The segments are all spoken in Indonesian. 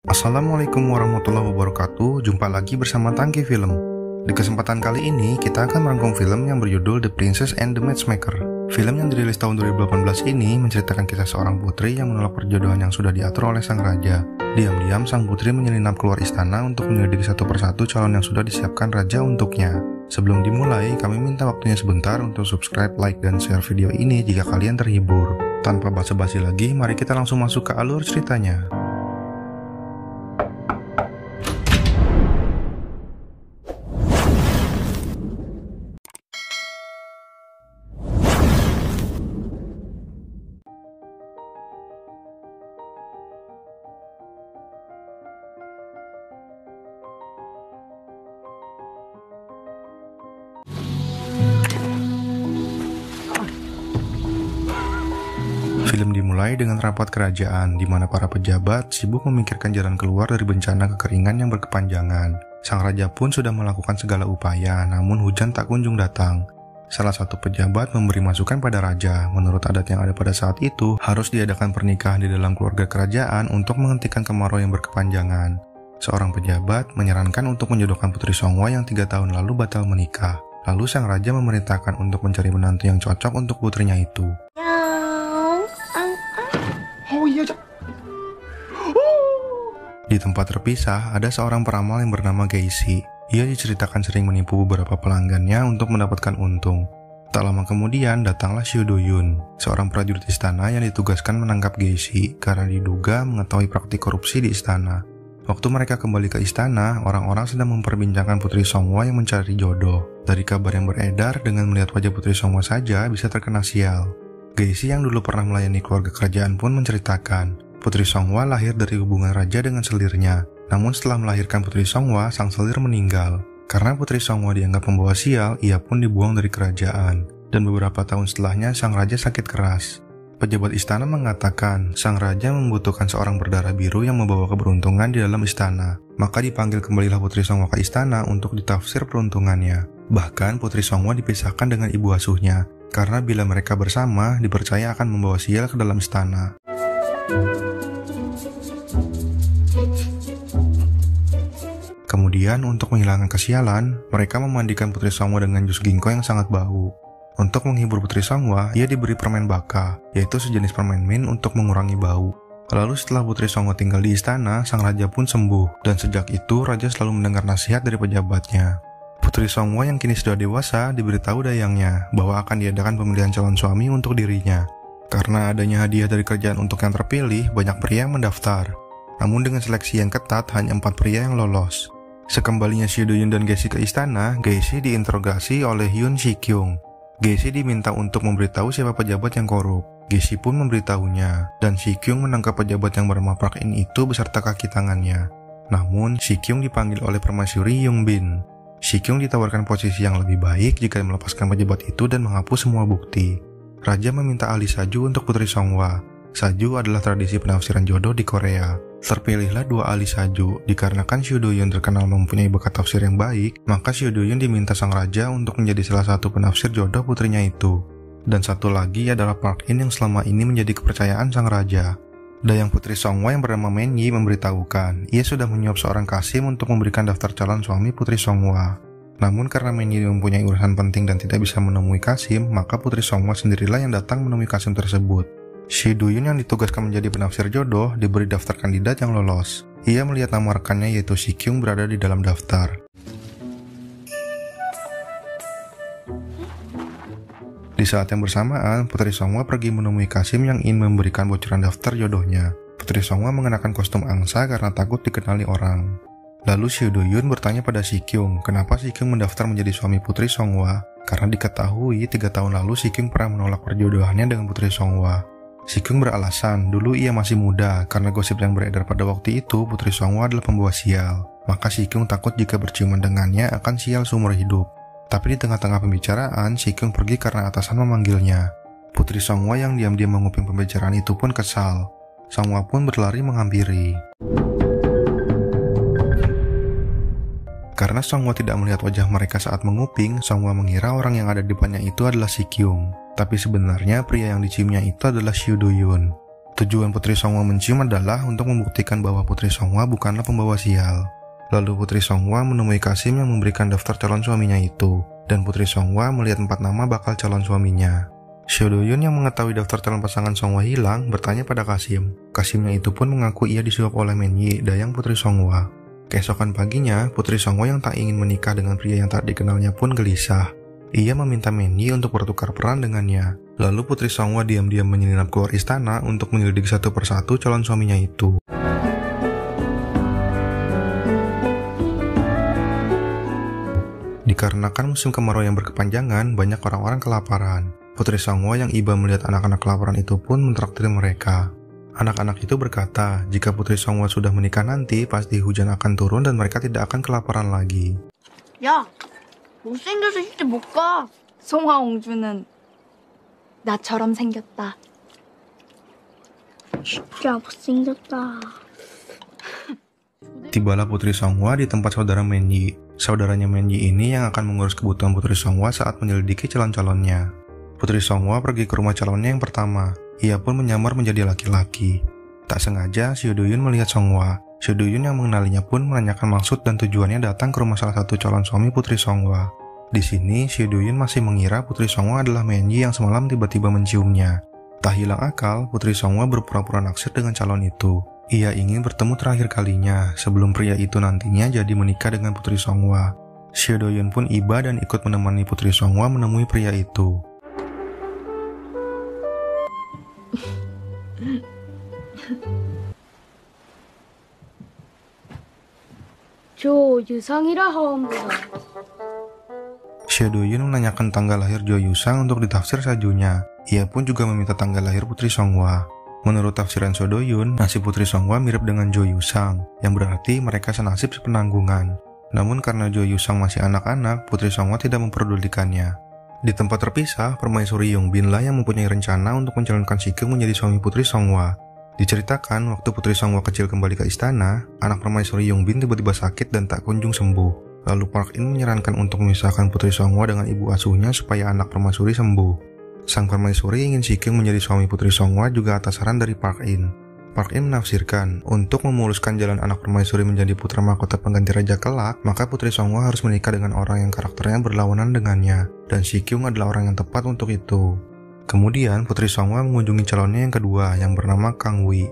Assalamualaikum warahmatullahi wabarakatuh. Jumpa lagi bersama Tangki Film. Di kesempatan kali ini kita akan merangkum film yang berjudul The Princess and the Matchmaker. Film yang dirilis tahun 2018 ini menceritakan kisah seorang putri yang menolak perjodohan yang sudah diatur oleh sang raja. Diam-diam sang putri menyelinap keluar istana untuk menyelidiki satu persatu calon yang sudah disiapkan raja untuknya. Sebelum dimulai, kami minta waktunya sebentar untuk subscribe, like, dan share video ini jika kalian terhibur. Tanpa basa-basi lagi, mari kita langsung masuk ke alur ceritanya. Film dimulai dengan rapat kerajaan, di mana para pejabat sibuk memikirkan jalan keluar dari bencana kekeringan yang berkepanjangan. Sang raja pun sudah melakukan segala upaya, namun hujan tak kunjung datang. Salah satu pejabat memberi masukan pada raja. Menurut adat yang ada pada saat itu, harus diadakan pernikahan di dalam keluarga kerajaan untuk menghentikan kemarau yang berkepanjangan. Seorang pejabat menyarankan untuk menjodohkan Putri Songhwa yang 3 tahun lalu batal menikah. Lalu sang raja memerintahkan untuk mencari menantu yang cocok untuk putrinya itu. Di tempat terpisah, ada seorang peramal yang bernama Geisi. Ia diceritakan sering menipu beberapa pelanggannya untuk mendapatkan untung. Tak lama kemudian, datanglah Xiu Doyun, seorang prajurit istana yang ditugaskan menangkap Geisi karena diduga mengetahui praktik korupsi di istana. Waktu mereka kembali ke istana, orang-orang sedang memperbincangkan Putri Songhwa yang mencari jodoh. Dari kabar yang beredar, dengan melihat wajah Putri Songhwa saja bisa terkena sial. Geisi yang dulu pernah melayani keluarga kerajaan pun menceritakan, Putri Songhwa lahir dari hubungan raja dengan selirnya. Namun setelah melahirkan Putri Songhwa, sang selir meninggal. Karena Putri Songhwa dianggap membawa sial, ia pun dibuang dari kerajaan. Dan beberapa tahun setelahnya, sang raja sakit keras. Pejabat istana mengatakan, sang raja membutuhkan seorang berdarah biru yang membawa keberuntungan di dalam istana. Maka dipanggil kembalilah Putri Songhwa ke istana untuk ditafsir peruntungannya. Bahkan Putri Songhwa dipisahkan dengan ibu asuhnya, karena bila mereka bersama, dipercaya akan membawa sial ke dalam istana. Kemudian untuk menghilangkan kesialan, mereka memandikan Putri Songhwa dengan jus ginkgo yang sangat bau. Untuk menghibur Putri Songhwa, ia diberi permen baka, yaitu sejenis permen mint untuk mengurangi bau. Lalu setelah Putri Songhwa tinggal di istana, sang raja pun sembuh, dan sejak itu raja selalu mendengar nasihat dari pejabatnya. Putri Songhwa yang kini sudah dewasa diberitahu dayangnya bahwa akan diadakan pemilihan calon suami untuk dirinya. Karena adanya hadiah dari kerajaan untuk yang terpilih, banyak pria yang mendaftar. Namun dengan seleksi yang ketat, hanya 4 pria yang lolos. Sekembalinya Xiu Doyun dan Geisi ke istana, Geisi diinterogasi oleh Hyun Si-kyung. Geisi diminta untuk memberitahu siapa pejabat yang korup. Geisi pun memberitahunya, dan Si-kyung menangkap pejabat yang bernama Park In itu beserta kaki tangannya. Namun, Si-kyung dipanggil oleh permaisuri Yung Bin. Si-kyung ditawarkan posisi yang lebih baik jika melepaskan pejabat itu dan menghapus semua bukti. Raja meminta ahli saju untuk Putri Songhwa. Saju adalah tradisi penafsiran jodoh di Korea. Terpilihlah 2 ahli saju. Dikarenakan Xiu Doyun terkenal mempunyai bakat tafsir yang baik, maka Xiu Doyun diminta sang raja untuk menjadi salah satu penafsir jodoh putrinya itu. Dan satu lagi adalah Park In yang selama ini menjadi kepercayaan sang raja. Dayang Putri Songhwa yang bernama Men Yi memberitahukan, ia sudah menyuap seorang kasim untuk memberikan daftar calon suami Putri Songhwa. Namun karena Men Yi mempunyai urusan penting dan tidak bisa menemui kasim, maka Putri Songhwa sendirilah yang datang menemui kasim tersebut. Xiu Doyun yang ditugaskan menjadi penafsir jodoh diberi daftar kandidat yang lolos. Ia melihat nama rekannya yaitu Si-kyung berada di dalam daftar. Di saat yang bersamaan, Putri Songhwa pergi menemui kasim yang ingin memberikan bocoran daftar jodohnya. Putri Songhwa mengenakan kostum angsa karena takut dikenali orang. Lalu Xiu Doyun bertanya pada Si-kyung, kenapa Si-kyung mendaftar menjadi suami Putri Songhwa? Karena diketahui 3 tahun lalu Si-kyung pernah menolak perjodohannya dengan Putri Songhwa. Si-kyung beralasan, dulu ia masih muda, karena gosip yang beredar pada waktu itu Putri Songhwa adalah pembawa sial. Maka Si-kyung takut jika berciuman dengannya akan sial seumur hidup. Tapi di tengah-tengah pembicaraan, Si-kyung pergi karena atasan memanggilnya. Putri Songhwa yang diam-diam menguping pembicaraan itu pun kesal. Songhwa pun berlari menghampiri. Karena Songhwa tidak melihat wajah mereka saat menguping, Songhwa mengira orang yang ada di depannya itu adalah Si-kyung. Tapi sebenarnya pria yang diciumnya itu adalah Xiu Doyun. Tujuan Putri Songhwa mencium adalah untuk membuktikan bahwa Putri Songhwa bukanlah pembawa sial. Lalu Putri Songhwa menemui Kasim yang memberikan daftar calon suaminya itu, dan Putri Songhwa melihat 4 nama bakal calon suaminya. Seo Do-yun yang mengetahui daftar calon pasangan Songhwa hilang bertanya pada Kasim. Kasimnya itu pun mengaku ia disuap oleh Men-yi, dayang Putri Songhwa. Keesokan paginya, Putri Songhwa yang tak ingin menikah dengan pria yang tak dikenalnya pun gelisah. Ia meminta Men-yi untuk bertukar peran dengannya. Lalu Putri Songhwa diam-diam menyelinap keluar istana untuk menyelidiki satu persatu calon suaminya itu. Dikarenakan musim kemarau yang berkepanjangan, banyak orang-orang kelaparan. Putri Songhwa yang iba melihat anak-anak kelaparan itu pun mentraktir mereka. Anak-anak itu berkata, jika Putri Songhwa sudah menikah nanti, pasti hujan akan turun dan mereka tidak akan kelaparan lagi. 야, 못생겨서 시집 못 가. 송화 옹주는 나처럼 생겼다. 진짜 못생겼다. Tibalah Putri Songhwa di tempat saudara Men-yi. Saudaranya Men-yi ini yang akan mengurus kebutuhan Putri Songhwa saat menyelidiki calon-calonnya. Putri Songhwa pergi ke rumah calonnya yang pertama. Ia pun menyamar menjadi laki-laki. Tak sengaja, Seo Do-yun melihat Songhwa. Seo Do-yun yang mengenalinya pun menanyakan maksud dan tujuannya datang ke rumah salah satu calon suami Putri Songhwa. Di sini, Seo Do-yun masih mengira Putri Songhwa adalah Men-yi yang semalam tiba-tiba menciumnya. Tak hilang akal, Putri Songhwa berpura-pura naksir dengan calon itu. Ia ingin bertemu terakhir kalinya sebelum pria itu nantinya jadi menikah dengan Putri Songhwa. Seo Do-yun pun iba dan ikut menemani Putri Songhwa menemui pria itu. 저 유상이라 하옵니다. Seo Do-yun menanyakan tanggal lahir Jo Yusang untuk ditafsir sajunya. Ia pun juga meminta tanggal lahir Putri Songhwa. Menurut tafsiran Seo Do-yun, nasib Putri Songhwa mirip dengan Jo Yusang, yang berarti mereka senasib sepenanggungan. Namun karena Jo Yusang masih anak-anak, Putri Songhwa tidak memperdulikannya. Di tempat terpisah, Permaisuri Yongbin lah yang mempunyai rencana untuk mencalonkan Si Kyung menjadi suami Putri Songhwa. Diceritakan, waktu Putri Songhwa kecil kembali ke istana, anak Permaisuri Yongbin tiba-tiba sakit dan tak kunjung sembuh. Lalu Park In menyarankan untuk memisahkan Putri Songhwa dengan ibu asuhnya supaya anak permaisuri sembuh. Sang permaisuri ingin Si Kyung menjadi suami Putri Songhwa juga atas saran dari Park In. Park In menafsirkan, untuk memuluskan jalan anak permaisuri menjadi putra mahkota pengganti raja kelak, maka Putri Songhwa harus menikah dengan orang yang karakternya berlawanan dengannya, dan Si Kyung adalah orang yang tepat untuk itu. Kemudian Putri Songhwa mengunjungi calonnya yang kedua yang bernama Kang Wi.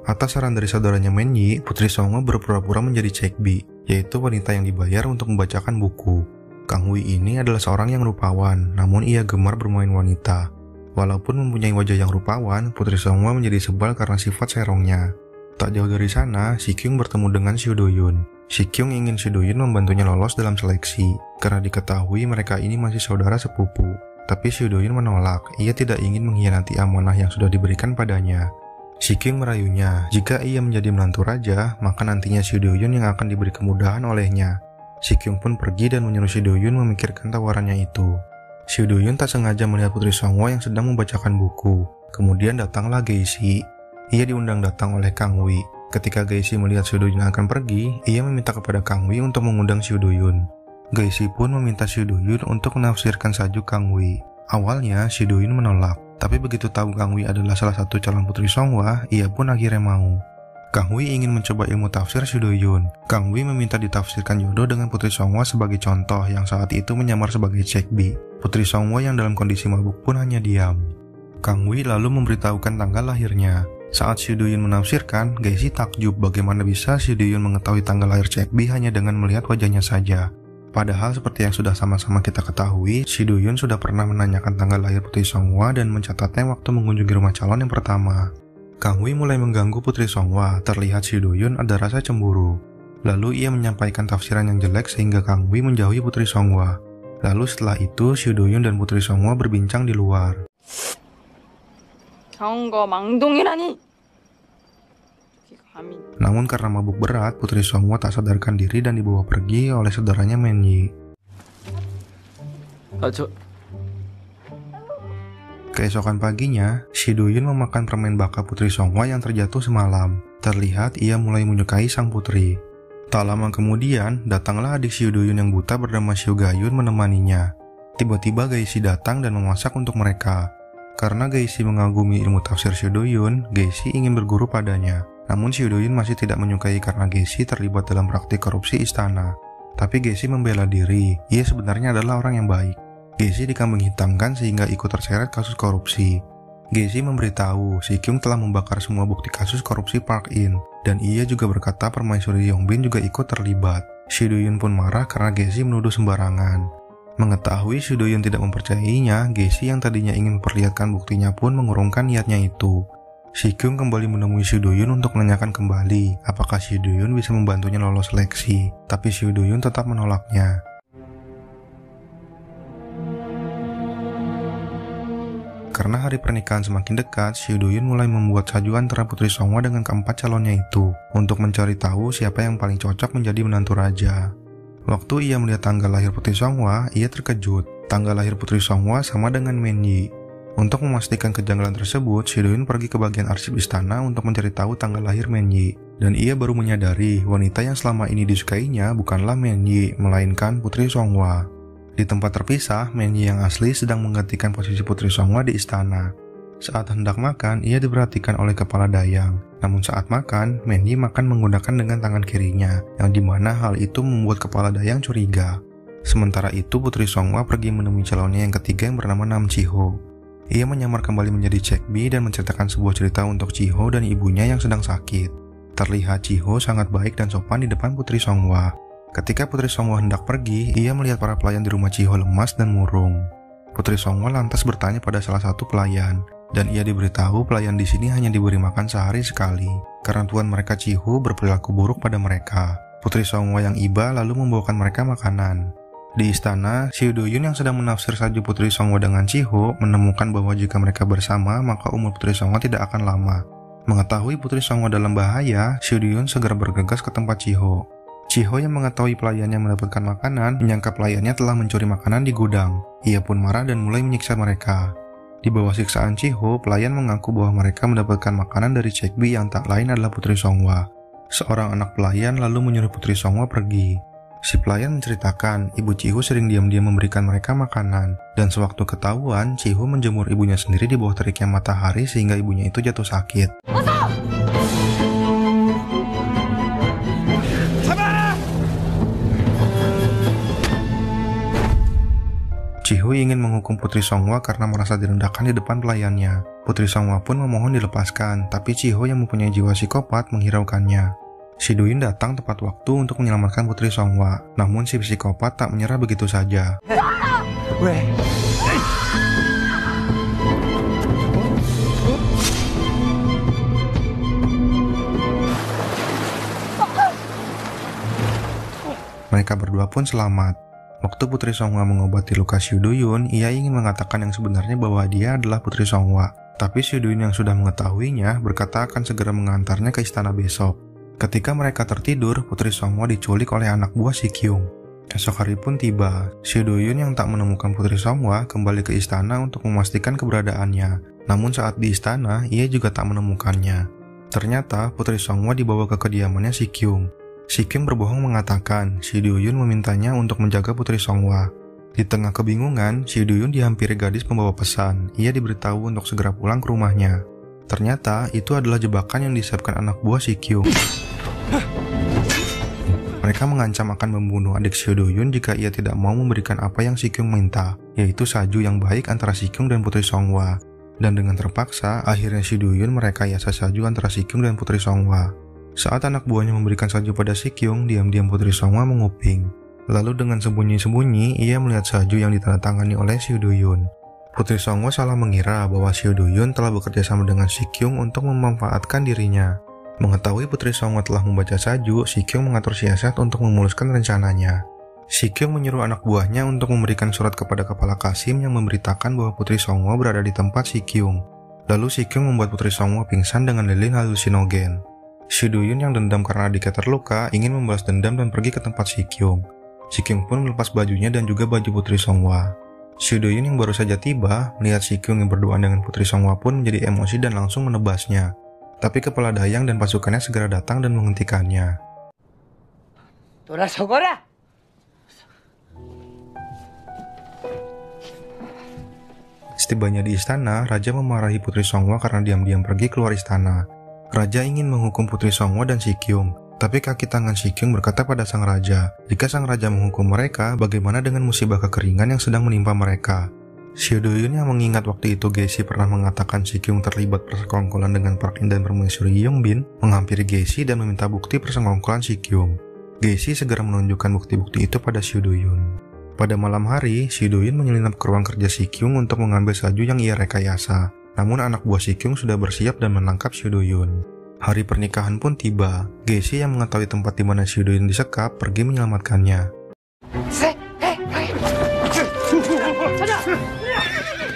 Atas saran dari saudaranya Men-yi, Putri Songhwa berpura-pura menjadi Cekbi, yaitu wanita yang dibayar untuk membacakan buku. Kang Wi ini adalah seorang yang rupawan, namun ia gemar bermain wanita. Walaupun mempunyai wajah yang rupawan, Putri Songhwa menjadi sebal karena sifat serongnya. Tak jauh dari sana, Si Kyung bertemu dengan Seo Do-yun. Si Kyung ingin Seo Do-yun membantunya lolos dalam seleksi, karena diketahui mereka ini masih saudara sepupu. Tapi Seo Do-yun menolak, ia tidak ingin mengkhianati amanah yang sudah diberikan padanya. Si Kyung merayunya, jika ia menjadi menantu raja, maka nantinya Seo Do-yun yang akan diberi kemudahan olehnya. Si Kyung pun pergi dan menyuruh Seo Do-yun memikirkan tawarannya itu. Seo Do-yun tak sengaja melihat Putri Songhwa yang sedang membacakan buku. Kemudian datanglah Gae-si. Ia diundang datang oleh Kang Wi. Ketika Gae-si melihat Seo Do-yun akan pergi, ia meminta kepada Kang Wi untuk mengundang Seo Do-yun. Gae-si pun meminta Seo Do-yun untuk menafsirkan sajuk Kang Wi. Awalnya Seo Do-yun menolak. Tapi begitu tahu Kang Wi adalah salah satu calon Putri Songhwa, ia pun akhirnya mau. Kang Wi ingin mencoba ilmu tafsir Seo Do-yun. Kang Wi meminta ditafsirkan jodoh dengan Putri Songhwa sebagai contoh yang saat itu menyamar sebagai Cekbi. Putri Songhwa yang dalam kondisi mabuk pun hanya diam. Kang Wi lalu memberitahukan tanggal lahirnya. Saat Seo Do-yun menafsirkan, Gae-si takjub bagaimana bisa Seo Do-yun mengetahui tanggal lahir Cekbi hanya dengan melihat wajahnya saja. Padahal seperti yang sudah sama-sama kita ketahui, Seo Do-yun sudah pernah menanyakan tanggal lahir Putri Songhwa dan mencatatnya waktu mengunjungi rumah calon yang pertama. Kang Wi mulai mengganggu Putri Songhwa, terlihat Seo Do-yun ada rasa cemburu. Lalu ia menyampaikan tafsiran yang jelek sehingga Kang Wi menjauhi Putri Songhwa. Lalu setelah itu Seo Do-yun dan Putri Songhwa berbincang di luar. 경거 망동이라니. Namun karena mabuk berat, Putri Songhwa tak sadarkan diri dan dibawa pergi oleh saudaranya Men-yi. Keesokan paginya, Seo Do-yun memakan permen baka Putri Songhwa yang terjatuh semalam. Terlihat ia mulai menyukai sang putri. Tak lama kemudian, datanglah adik Seo Do-yun yang buta bernama Seo Ga-yun menemaninya. Tiba-tiba Gae-si datang dan memasak untuk mereka. Karena Gaesi mengagumi ilmu tafsir Shu Do-yun, Gaesi ingin berguru padanya. Namun Shu Do-yun masih tidak menyukai karena Gaesi terlibat dalam praktik korupsi istana. Tapi Gaesi membela diri, ia sebenarnya adalah orang yang baik. Gaesi dikambing hitamkan sehingga ikut terseret kasus korupsi. Gaesi memberitahu Si-kyung telah membakar semua bukti kasus korupsi Park In, dan ia juga berkata permaisuri Yongbin juga ikut terlibat. Shu Do-yun pun marah karena Gaesi menuduh sembarangan. Mengetahui Shu Do-yun tidak mempercayainya, Gaesi yang tadinya ingin memperlihatkan buktinya pun mengurungkan niatnya itu. Si-kyung kembali menemui Shu Do-yun untuk menanyakan kembali apakah Shu Do-yun bisa membantunya lolos seleksi, tapi Shu Do-yun tetap menolaknya. Karena hari pernikahan semakin dekat, Shu Do-yun mulai membuat salju antara Putri Songhwa dengan keempat calonnya itu untuk mencari tahu siapa yang paling cocok menjadi menantu raja. Waktu ia melihat tanggal lahir Putri Songhwa, ia terkejut. Tanggal lahir Putri Songhwa sama dengan Menyi. Untuk memastikan kejanggalan tersebut, Shu Do-yun pergi ke bagian arsip istana untuk mencari tahu tanggal lahir Menyi. Dan ia baru menyadari wanita yang selama ini disukainya bukanlah Menyi, melainkan Putri Songhwa. Di tempat terpisah, Menyi yang asli sedang menggantikan posisi Putri Songhwa di istana. Saat hendak makan, ia diperhatikan oleh kepala dayang. Namun saat makan, Menyi makan menggunakan dengan tangan kirinya, yang dimana hal itu membuat kepala dayang curiga. Sementara itu, Putri Songhwa pergi menemui calonnya yang ketiga yang bernama Nam Chi-ho. Ia menyamar kembali menjadi Chek-bi dan menceritakan sebuah cerita untuk Chi-ho dan ibunya yang sedang sakit. Terlihat Chi-ho sangat baik dan sopan di depan Putri Songhwa. Ketika Putri Songhwa hendak pergi, ia melihat para pelayan di rumah Chi-ho lemas dan murung. Putri Songhwa lantas bertanya pada salah satu pelayan, dan ia diberitahu pelayan di sini hanya diberi makan sehari sekali, karena tuan mereka Chi-ho berperilaku buruk pada mereka. Putri Songhwa yang iba lalu membawakan mereka makanan. Di istana, Shu Do-yun yang sedang menafsir salju Putri Songhwa dengan Chi-ho menemukan bahwa jika mereka bersama, maka umur Putri Songhwa tidak akan lama. Mengetahui Putri Songhwa dalam bahaya, Shu Do-yun segera bergegas ke tempat Chi-ho. Chi-ho yang mengetahui pelayannya mendapatkan makanan, menyangka pelayannya telah mencuri makanan di gudang. Ia pun marah dan mulai menyiksa mereka. Di bawah siksaan Chi-ho, pelayan mengaku bahwa mereka mendapatkan makanan dari Chek-bi yang tak lain adalah Putri Songhwa. Seorang anak pelayan lalu menyuruh Putri Songhwa pergi. Si pelayan menceritakan, ibu Chi-ho sering diam-diam memberikan mereka makanan, dan sewaktu ketahuan, Chi-ho menjemur ibunya sendiri di bawah teriknya matahari sehingga ibunya itu jatuh sakit. Chi-ho ingin menghukum Putri Songhwa karena merasa direndahkan di depan pelayannya. Putri Songhwa pun memohon dilepaskan, tapi Chi-ho yang mempunyai jiwa psikopat menghiraukannya. Shu Do-yun datang tepat waktu untuk menyelamatkan Putri Songhwa, namun si psikopat tak menyerah begitu saja. Mereka berdua pun selamat. Waktu Putri Songhwa mengobati luka Shu Do-yun, ia ingin mengatakan yang sebenarnya bahwa dia adalah Putri Songhwa. Tapi Shu Do-yun yang sudah mengetahuinya berkata akan segera mengantarnya ke istana besok. Ketika mereka tertidur, Putri Songhwa diculik oleh anak buah Si-kyung. Esok hari pun tiba. Shu Do-yun yang tak menemukan Putri Songhwa kembali ke istana untuk memastikan keberadaannya. Namun saat di istana, ia juga tak menemukannya. Ternyata Putri Songhwa dibawa ke kediamannya Si-kyung. Si-kyung berbohong mengatakan Shu Do-yun memintanya untuk menjaga Putri Songhwa. Di tengah kebingungan, Shu Do-yun dihampiri gadis pembawa pesan. Ia diberitahu untuk segera pulang ke rumahnya. Ternyata itu adalah jebakan yang disiapkan anak buah Si-kyung. Mereka mengancam akan membunuh adik Shu Do-yun jika ia tidak mau memberikan apa yang Si-kyung minta, yaitu salju yang baik antara Si-kyung dan Putri Songhwa. Dan dengan terpaksa, akhirnya Shu Do-yun merekayasa salju antara Si-kyung dan Putri Songhwa. Saat anak buahnya memberikan salju pada Si-kyung, diam-diam Putri Songhwa menguping. Lalu dengan sembunyi-sembunyi, ia melihat salju yang ditandatangani oleh Shu Do-yun. Putri Songhwa salah mengira bahwa Shu Do-yun telah bekerja sama dengan Si-kyung untuk memanfaatkan dirinya. Mengetahui Putri Songhwa telah membaca salju, Si-kyung mengatur siasat untuk memuluskan rencananya. Si-kyung menyuruh anak buahnya untuk memberikan surat kepada Kepala Qasim yang memberitakan bahwa Putri Songhwa berada di tempat Si-kyung. Lalu Si-kyung membuat Putri Songhwa pingsan dengan lilin halusinogen. Shu Do-yun yang dendam karena adiknya terluka ingin membalas dendam dan pergi ke tempat Si-kyung. Si-kyung pun melepas bajunya dan juga baju Putri Songhwa. Shu Do-yun yang baru saja tiba melihat Si-kyung yang berduaan dengan Putri Songhwa pun menjadi emosi dan langsung menebasnya. Tapi kepala dayang dan pasukannya segera datang dan menghentikannya. Setibanya di istana, Raja memarahi Putri Songhwa karena diam-diam pergi keluar istana. Raja ingin menghukum Putri Songhwa dan Sikyung, tapi kaki tangan Sikyung berkata pada sang raja, jika sang raja menghukum mereka, bagaimana dengan musibah kekeringan yang sedang menimpa mereka? Seo Do-yoon yang mengingat waktu itu Gacy pernah mengatakan Sikyung terlibat persekongkolan dengan Park In dan permaisuri Yongbin, menghampiri Gacy dan meminta bukti persekongkolan Sikyung. Gacy segera menunjukkan bukti-bukti itu pada Seo Do-yoon. Pada malam hari, Seo Do-yoon menyelinap ke ruang kerja Sikyung untuk mengambil salju yang ia rekayasa. Namun anak buah Sikyung sudah bersiap dan menangkap Seo Do-yoon. Hari pernikahan pun tiba. Gacy yang mengetahui tempat di mana Seo Do-yoon disekap pergi menyelamatkannya.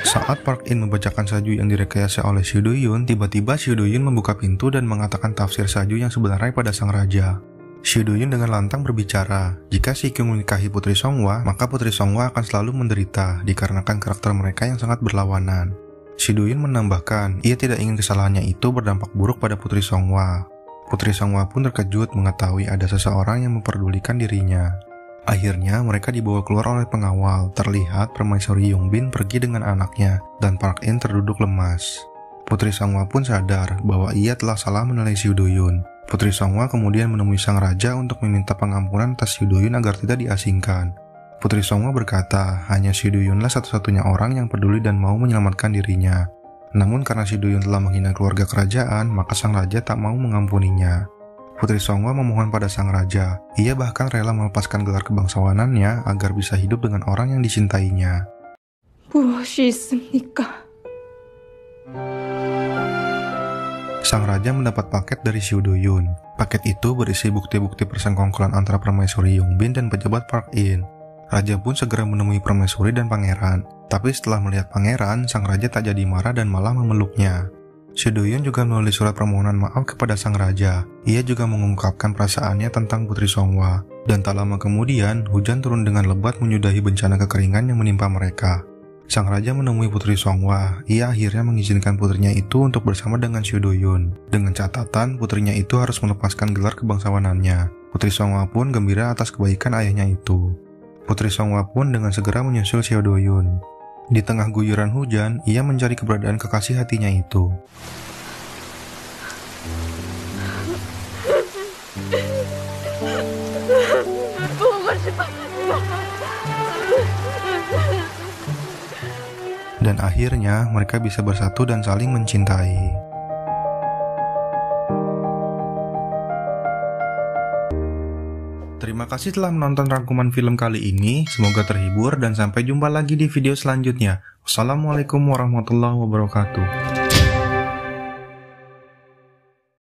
Saat Park In membacakan salju yang direkayasa oleh Seo Do-yoon, tiba-tiba Seo Do-yoon membuka pintu dan mengatakan tafsir salju yang sebenarnya pada sang raja. Seo Do-yoon dengan lantang berbicara, jika Sikyung menikahi Putri Songhwa, maka Putri Songhwa akan selalu menderita dikarenakan karakter mereka yang sangat berlawanan. Seo Do-yoon menambahkan, ia tidak ingin kesalahannya itu berdampak buruk pada Putri Songhwa. Putri Songhwa pun terkejut mengetahui ada seseorang yang memperdulikan dirinya. Akhirnya mereka dibawa keluar oleh pengawal. Terlihat permaisuri Yongbin pergi dengan anaknya dan Park In terduduk lemas. Putri Songhwa pun sadar bahwa ia telah salah menilai Seo Do-yoon. Putri Songhwa kemudian menemui sang raja untuk meminta pengampunan atas Seo Do-yoon agar tidak diasingkan. Putri Songhwa berkata, hanya Seo Do-yoonlah satu-satunya orang yang peduli dan mau menyelamatkan dirinya. Namun karena Seo Do-yoon telah menghina keluarga kerajaan, maka sang raja tak mau mengampuninya. Putri Songhwa memohon pada sang raja. Ia bahkan rela melepaskan gelar kebangsawanannya agar bisa hidup dengan orang yang dicintainya. 무엇이 있습니까? Sang raja mendapat paket dari Seo Do-yoon. Paket itu berisi bukti-bukti persekongkolan antara permaisuri Yongbin dan pejabat Park In. Raja pun segera menemui permaisuri dan pangeran. Tapi setelah melihat pangeran, sang raja tak jadi marah dan malah memeluknya. Seo Do-yoon juga menulis surat permohonan maaf kepada sang raja. Ia juga mengungkapkan perasaannya tentang Putri Songhwa. Dan tak lama kemudian, hujan turun dengan lebat menyudahi bencana kekeringan yang menimpa mereka. Sang raja menemui Putri Songhwa. Ia akhirnya mengizinkan putrinya itu untuk bersama dengan Seo Do-yoon. Dengan catatan, putrinya itu harus melepaskan gelar kebangsawanannya. Putri Songhwa pun gembira atas kebaikan ayahnya itu. Putri Songhwa pun dengan segera menyusul Seo Do-yoon. Di tengah guyuran hujan, ia mencari keberadaan kekasih hatinya itu. Dan akhirnya mereka bisa bersatu dan saling mencintai. Terima kasih telah menonton rangkuman film kali ini. Semoga terhibur dan sampai jumpa lagi di video selanjutnya. Wassalamualaikum warahmatullahi wabarakatuh.